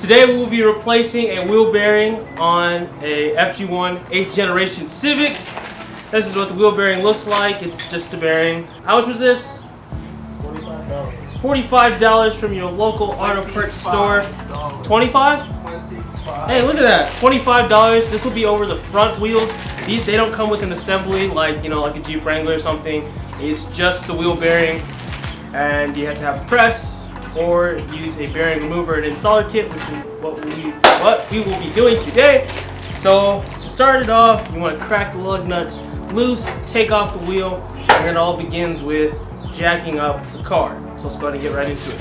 Today we will be replacing a wheel bearing on a FG1 8th generation Civic. This is what the wheel bearing looks like. It's just a bearing. How much was this? $45. $45 from your local auto parts store. $25? Hey, look at that. $25. This will be over the front wheels. These, they don't come with an assembly like, you know, like a Jeep Wrangler or something. It's just the wheel bearing, and you have to have a press or use a bearing remover and installer kit, which is what we will be doing today. So to start it off, you want to crack the lug nuts loose, take off the wheel, and it all begins with jacking up the car. So let's go ahead and get right into it.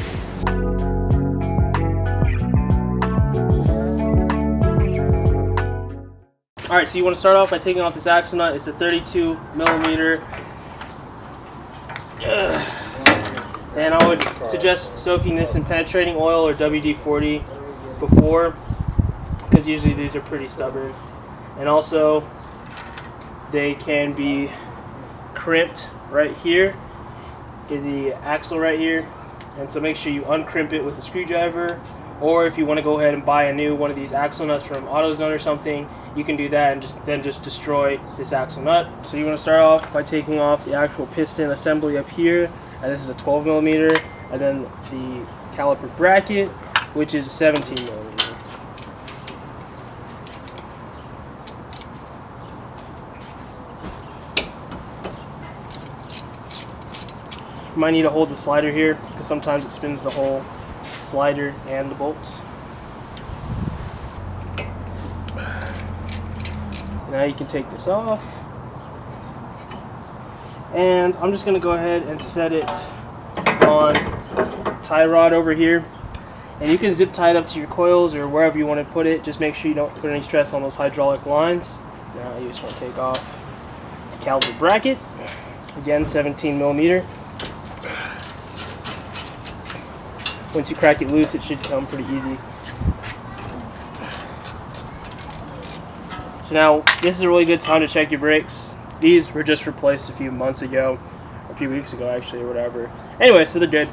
Alright, so you want to start off by taking off this axle nut. It's a 32 millimeter. And I would suggest soaking this in penetrating oil or WD-40 before, because usually these are pretty stubborn. And also, they can be crimped right here in the axle right here. And so make sure you uncrimp it with a screwdriver, or if you want to go ahead and buy a new one of these axle nuts from AutoZone or something, you can do that and then just destroy this axle nut. So you want to start off by taking off the actual piston assembly up here, and this is a 12 millimeter, and then the caliper bracket, which is 17 millimeter. You might need to hold the slider here, because sometimes it spins the whole slider and the bolts. Now you can take this off, and I'm just going to go ahead and set it on tie rod over here, and you can zip tie it up to your coils or wherever you want to put it. Just make sure you don't put any stress on those hydraulic lines. Now you just want to take off the caliper bracket, again 17 millimeter. Once you crack it loose, it should come pretty easy. So now, this is a really good time to check your brakes. These were just replaced a few months ago, a few weeks ago actually, or whatever. Anyway, so they're good.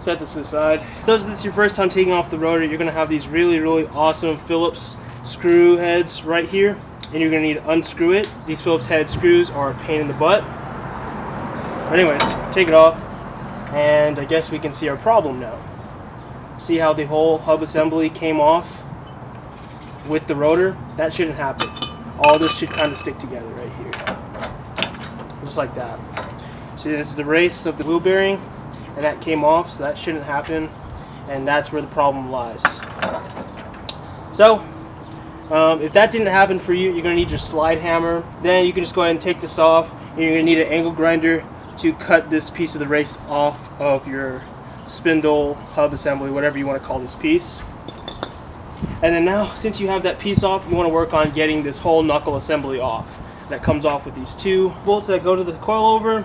Set this aside. So if this is your first time taking off the rotor, you're going to have these really awesome Phillips screw heads right here, and you're going to need to unscrew it. These Phillips head screws are a pain in the butt. But anyways, take it off, and I guess we can see our problem now. See how the whole hub assembly came off with the rotor? That shouldn't happen. All this should kind of stick together right here. Just like that. See, this is the race of the wheel bearing, and that came off, so that shouldn't happen, and that's where the problem lies. So, if that didn't happen for you, you're going to need your slide hammer. Then you can just go ahead and take this off, and you're going to need an angle grinder to cut this piece of the race off of your spindle, hub assembly, whatever you want to call this piece. And then now, since you have that piece off, you want to work on getting this whole knuckle assembly off. That comes off with these two bolts that go to the coilover,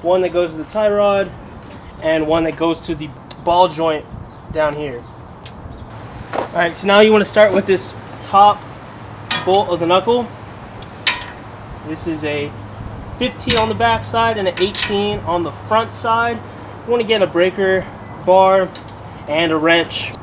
one that goes to the tie rod, and one that goes to the ball joint down here. Alright, so now you want to start with this top bolt of the knuckle. This is a 15 on the back side and an 18 on the front side. You want to get a breaker bar and a wrench.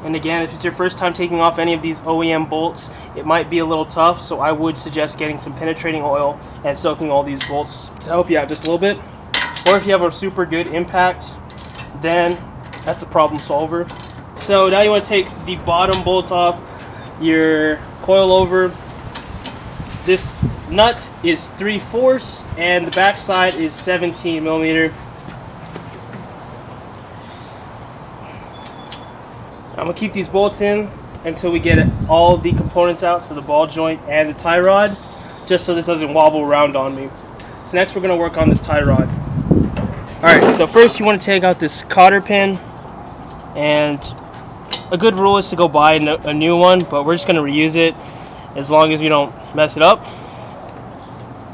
And again, if it's your first time taking off any of these OEM bolts, it might be a little tough, so I would suggest getting some penetrating oil and soaking all these bolts to help you out just a little bit. Or if you have a super good impact, then that's a problem solver. So now you want to take the bottom bolt off your coilover. This nut is 3/4 and the back side is 17 millimeter. I'm going to keep these bolts in until we get all the components out, so the ball joint and the tie rod, just so this doesn't wobble around on me. So next we're going to work on this tie rod. Alright, so first you want to take out this cotter pin, and a good rule is to go buy a new one, but we're just going to reuse it as long as we don't mess it up.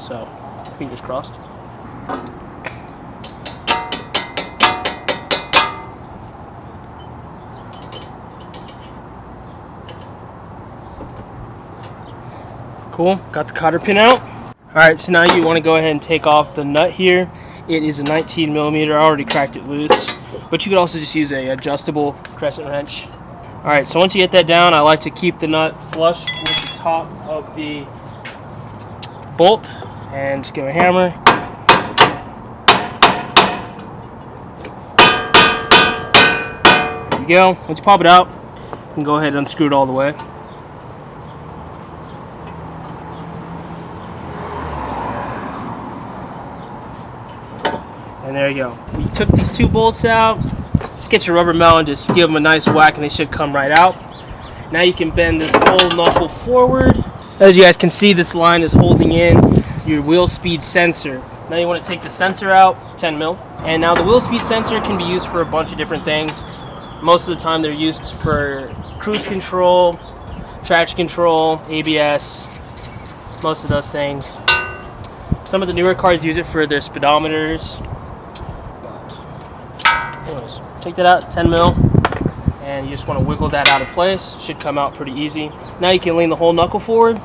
So, fingers crossed. Cool, got the cotter pin out. Alright, so now you want to go ahead and take off the nut here. It is a 19mm. I already cracked it loose, but you could also just use a adjustable crescent wrench. Alright, so once you get that down, I like to keep the nut flush with the top of the bolt and just give it a hammer. There we go. Once you pop it out, you can go ahead and unscrew it all the way. And there you go. You took these two bolts out. Just get your rubber mallet and just give them a nice whack and they should come right out. Now you can bend this whole knuckle forward. As you guys can see, this line is holding in your wheel speed sensor. Now you want to take the sensor out, 10mm. And now the wheel speed sensor can be used for a bunch of different things. Most of the time they're used for cruise control, traction control, ABS, most of those things. Some of the newer cars use it for their speedometers. But anyways, take that out, 10mm. And you just want to wiggle that out of place. Should come out pretty easy. Now you can lean the whole knuckle forward.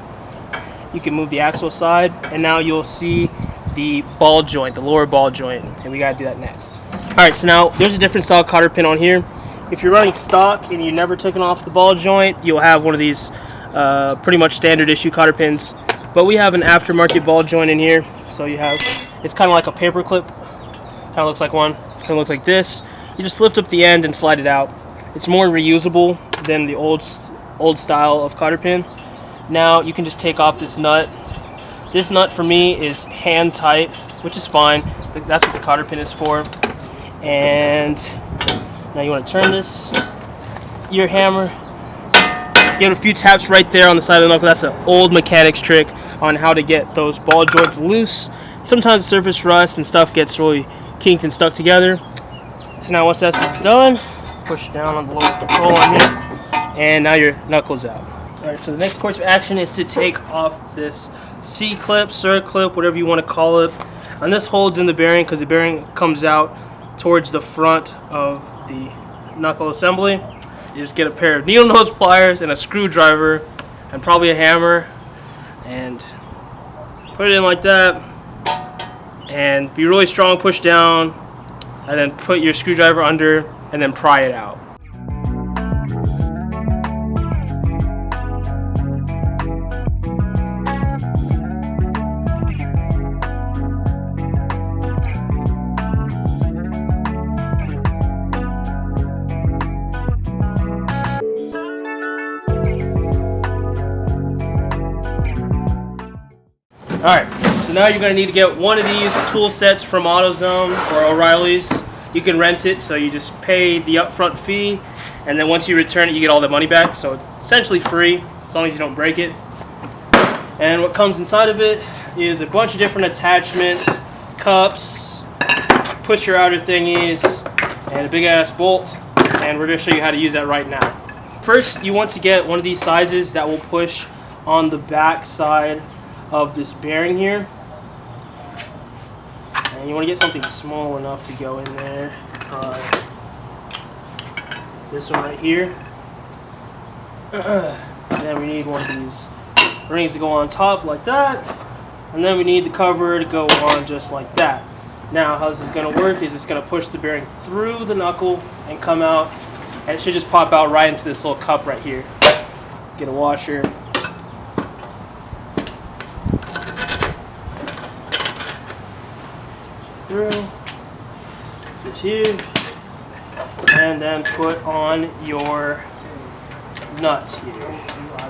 You can move the axle aside, and now you'll see the ball joint, the lower ball joint, and we gotta do that next. Alright, so now there's a different style cotter pin on here. If you're running stock and you never taken off the ball joint, you'll have one of these pretty much standard issue cotter pins. But we have an aftermarket ball joint in here, so you have, it's kind of like a paper clip. Kind of looks like one. Kind of looks like this. You just lift up the end and slide it out. It's more reusable than the old style of cotter pin. Now you can just take off this nut. This nut for me is hand tight, which is fine. That's what the cotter pin is for. And now you want to turn this, your hammer, give it a few taps right there on the side of the knuckle. That's an old mechanics trick on how to get those ball joints loose. Sometimes the surface rust and stuff gets really kinked and stuck together. So now once that's done, push down on the lower control on here, and now your knuckle's out. Alright, so the next course of action is to take off this C-clip, circlip, whatever you want to call it. And this holds in the bearing because the bearing comes out towards the front of the knuckle assembly. You just get a pair of needle nose pliers and a screwdriver and probably a hammer and put it in like that, and be really strong, push down, and then put your screwdriver under and then pry it out. Alright, so now you're going to need to get one of these tool sets from AutoZone or O'Reilly's. You can rent it, so you just pay the upfront fee, and then once you return it, you get all the money back. So it's essentially free, as long as you don't break it. And what comes inside of it is a bunch of different attachments, cups, pusher outer thingies, and a big ass bolt. And we're going to show you how to use that right now. First, you want to get one of these sizes that will push on the back side of this bearing here, and you want to get something small enough to go in there. This one right here. And then we need one of these rings to go on top like that, and then we need the cover to go on just like that. Now how this is going to work is it's going to push the bearing through the knuckle and come out, and it should just pop out right into this little cup right here. Get a washer. Through this here, and then put on your nut here.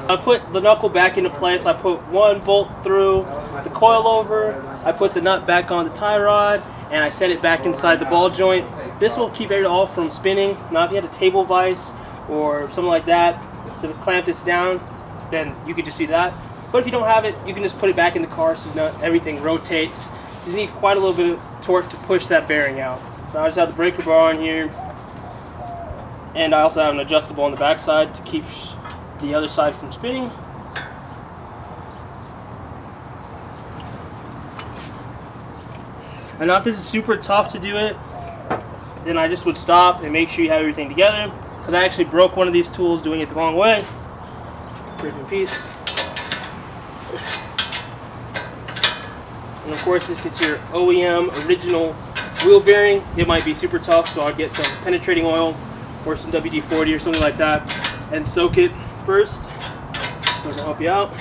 I put the knuckle back into place. I put one bolt through the coilover. I put the nut back on the tie rod, and I set it back inside the ball joint. This will keep it all from spinning. Now if you had a table vise or something like that to clamp this down, then you could just do that. But if you don't have it, you can just put it back in the car so everything rotates. You just need quite a little bit of torque to push that bearing out. So I just have the breaker bar on here, and I also have an adjustable on the back side to keep the other side from spinning. And now if this is super tough to do it, then I just would stop and make sure you have everything together, because I actually broke one of these tools doing it the wrong way. Rip in piece. And of course, if it's your OEM original wheel bearing, it might be super tough, so I'll get some penetrating oil or some WD-40 or something like that and soak it first, so I can help you out.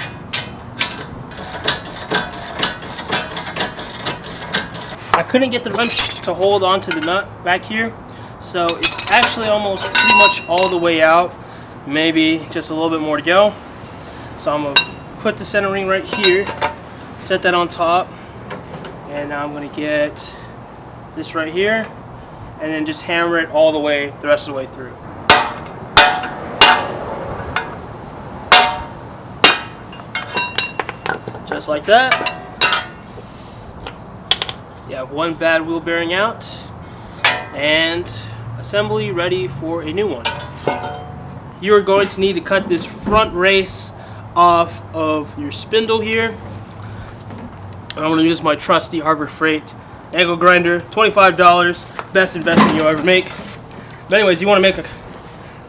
I couldn't get the wrench to hold onto the nut back here, so it's actually almost pretty much all the way out, maybe just a little bit more to go. So I'm going to put the center ring right here, set that on top, and now I'm going to get this right here, and then just hammer it all the way, the rest of the way through. Just like that. You have one bad wheel bearing out, and assembly ready for a new one. You are going to need to cut this front race off of your spindle here. I'm going to use my trusty Harbor Freight angle grinder, $25, best investment you'll ever make. But anyways, you want to make a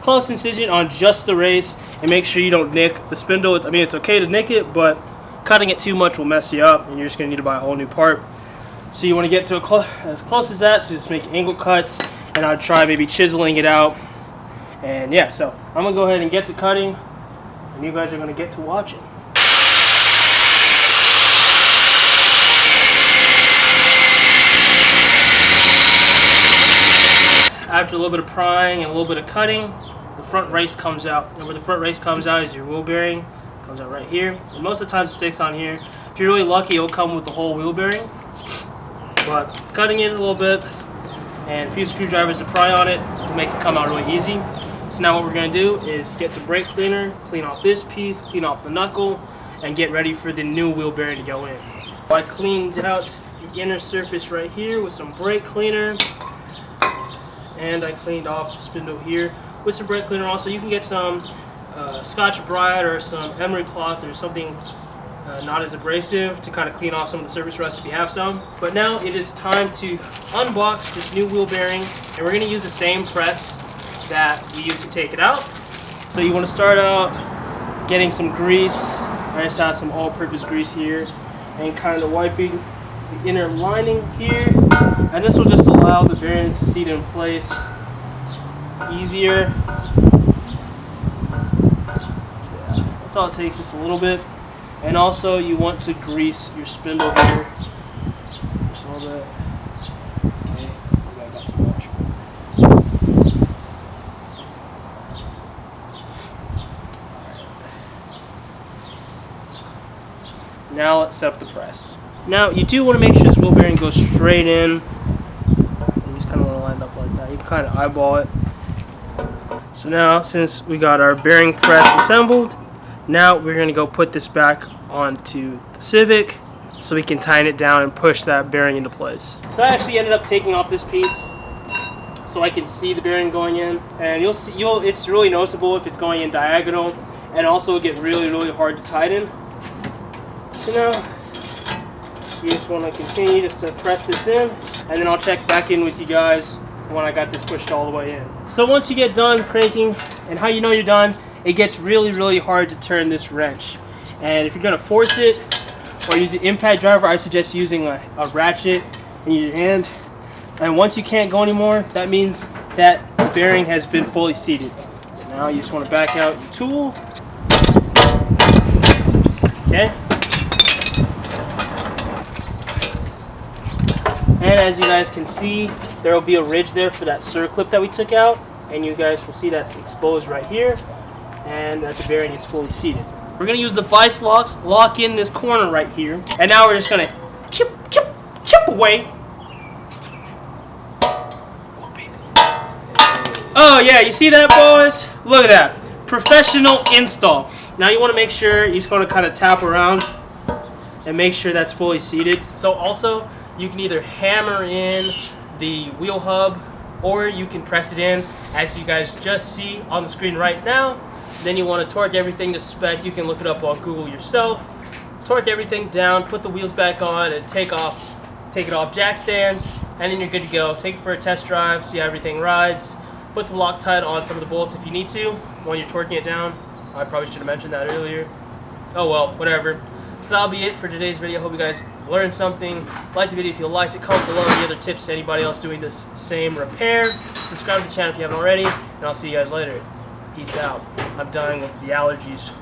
close incision on just the race and make sure you don't nick the spindle. I mean, it's okay to nick it, but cutting it too much will mess you up, and you're just going to need to buy a whole new part. So you want to get to as close as that, so just make angle cuts, and I'll try maybe chiseling it out. And yeah, so I'm going to go ahead and get to cutting, and you guys are going to get to watching. After a little bit of prying and a little bit of cutting, the front race comes out. And where the front race comes out is your wheel bearing. It comes out right here. And most of the times it sticks on here. If you're really lucky, it'll come with the whole wheel bearing. But cutting it a little bit and a few screwdrivers to pry on it to make it come out really easy. So now what we're going to do is get some brake cleaner, clean off this piece, clean off the knuckle, and get ready for the new wheel bearing to go in. I cleaned out the inner surface right here with some brake cleaner, and I cleaned off the spindle here with some brake cleaner. Also, you can get some Scotch-Brite or some emery cloth or something not as abrasive to kind of clean off some of the surface rust if you have some. But now it is time to unbox this new wheel bearing, and we're going to use the same press that we used to take it out. So you want to start out getting some grease. I just have some all-purpose grease here, and kind of wiping the inner lining here, and this will just allow the bearing to seat in place easier. Yeah, that's all it takes, just a little bit. And also you want to grease your spindle here just a little bit. Okay, I got too much. Now let's set up the press. Now you do want to make sure this wheel bearing goes straight in. You just kind of want to line it up like that. You can kind of eyeball it. So now, since we got our bearing press assembled, now we're going to go put this back onto the Civic so we can tighten it down and push that bearing into place. So I actually ended up taking off this piece so I can see the bearing going in, and you'll see it's really noticeable if it's going in diagonal, and also it'll get really hard to tighten. So now you just want to continue just to press this in, and then I'll check back in with you guys when I got this pushed all the way in. So once you get done cranking, and how you know you're done, it gets really hard to turn this wrench. And if you're going to force it or use an impact driver, I suggest using a ratchet in your hand. And once you can't go anymore, that means that the bearing has been fully seated. So now you just want to back out your tool. Okay. And as you guys can see, there will be a ridge there for that circlip that we took out. And you guys will see that's exposed right here, and that the bearing is fully seated. We're going to use the vice locks, lock in this corner right here. And now we're just going to chip away. Oh, baby. Oh, yeah, you see that, boys? Look at that. Professional install. Now you want to make sure you're just going to kind of tap around and make sure that's fully seated. So also, you can either hammer in the wheel hub, or you can press it in, as you guys just see on the screen right now. Then you want to torque everything to spec. You can look it up on Google yourself. Torque everything down, put the wheels back on, and take it off jack stands, and then you're good to go. Take it for a test drive, see how everything rides. Put some Loctite on some of the bolts if you need to when you're torquing it down. I probably should have mentioned that earlier. Oh well, whatever. So that'll be it for today's video. Hope you guys learned something. Like the video if you liked it. Comment below any other tips to anybody else doing this same repair. Subscribe to the channel if you haven't already. And I'll see you guys later. Peace out. I'm done with the allergies.